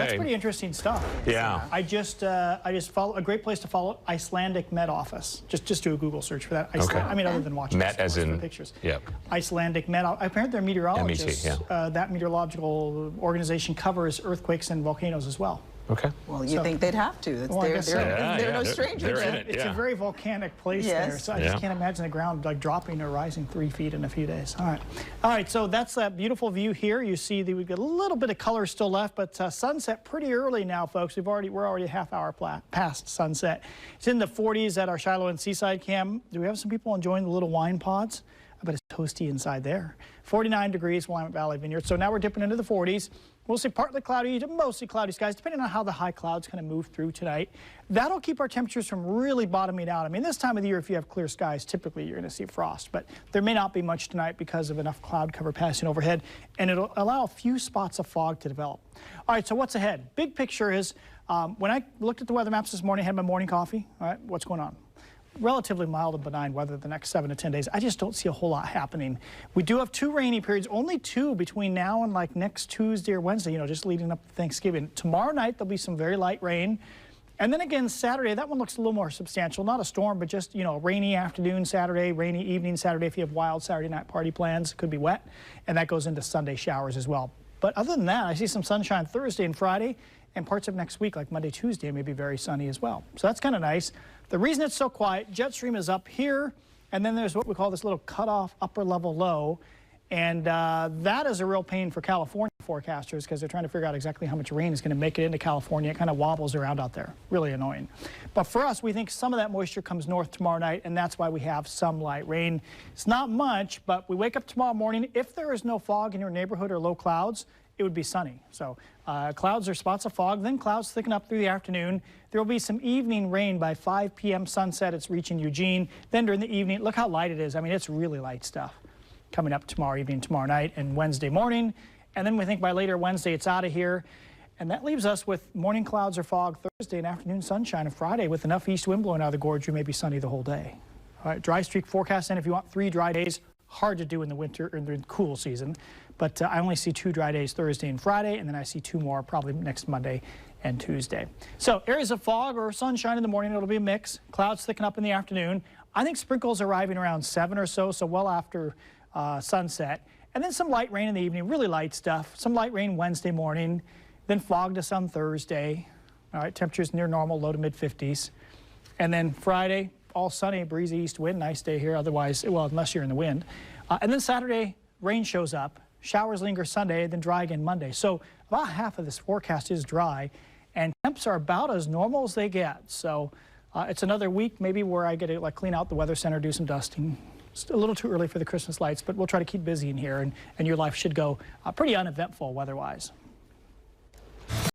That's pretty interesting stuff. Yeah. I just follow a great place to follow Icelandic Met Office. Just do a Google search for that. Okay. I mean, other than watching Met as in pictures. Yep. Icelandic Met. Apparently, they're meteorologists. MET, yeah. That meteorological organization covers earthquakes and volcanoes as well. Okay. Well, you think they'd have to. Well, They're no strangers. They're in it, It's a very volcanic place there, so I just can't imagine the ground like dropping or rising 3 feet in a few days. All right. So that's that beautiful view here. You see that we've got a little bit of color still left, but sunset pretty early now, folks. We're already a half hour past sunset. It's in the 40s at our Shiloh and Seaside Camp. Do we have some people enjoying the little wine pods? I bet it's toasty inside there. 49 degrees, Willamette Valley Vineyard. So now we're dipping into the 40s. We'll see partly cloudy to mostly cloudy skies, depending on how the high clouds kind of move through tonight. That'll keep our temperatures from really bottoming out. I mean, this time of the year, if you have clear skies, typically you're going to see frost, but there may not be much tonight because of enough cloud cover passing overhead, and it'll allow a few spots of fog to develop. All right, so what's ahead? Big picture is, when I looked at the weather maps this morning, had my morning coffee, all right, what's going on? Relatively mild and benign weather the next 7 to 10 days. I just don't see a whole lot happening. We do have 2 rainy periods, only 2 between now and like next Tuesday or Wednesday, you know, just leading up to Thanksgiving. Tomorrow night, there'll be some very light rain. And then again, Saturday, that one looks a little more substantial. Not a storm, but just, you know, rainy afternoon Saturday, rainy evening Saturday. If you have wild Saturday night party plans, it could be wet. And that goes into Sunday showers as well. But other than that, I see some sunshine Thursday and Friday, and parts of next week, like Monday, Tuesday, may be very sunny as well. So that's kind of nice. The reason it's so quiet, jet stream is up here, and then there's what we call this little cutoff upper level low. And that is a real pain for California forecasters because they're trying to figure out exactly how much rain is going to make it into California. It kind of wobbles around out there. Really annoying. But for us, we think some of that moisture comes north tomorrow night, and that's why we have some light rain. It's not much, but we wake up tomorrow morning. If there is no fog in your neighborhood or low clouds, it would be sunny. So clouds or spots of fog, then clouds thicken up through the afternoon. There will be some evening rain by 5 p.m. sunset. It's reaching Eugene. Then during the evening, look how light it is. I mean, it's really light stuff coming up tomorrow evening, tomorrow night, and Wednesday morning. And then we think by later Wednesday, it's out of here. And that leaves us with morning clouds or fog Thursday and afternoon sunshine on Friday with enough east wind blowing out of the gorge. You may be sunny the whole day. All right, dry streak forecast. And if you want 3 dry days, hard to do in the winter or in the cool season. But I only see 2 dry days Thursday and Friday, and then I see 2 more probably next Monday and Tuesday. So areas of fog or sunshine in the morning, it'll be a mix. Clouds thicken up in the afternoon. I think sprinkles arriving around 7 or so well after sunset. And then some light rain in the evening, really light stuff. Some light rain Wednesday morning, then fog to some Thursday. All right, temperatures near normal, low to mid 50s. And then Friday, all sunny, breezy east wind, nice day here. Otherwise, well, unless you're in the wind. And then Saturday, rain shows up. Showers linger Sunday, then dry again Monday. So about half of this forecast is dry, and temps are about as normal as they get. So it's another week maybe where I get to like clean out the weather center, do some dusting. It's a little too early for the Christmas lights, but we'll try to keep busy in here, and your life should go pretty uneventful weather-wise.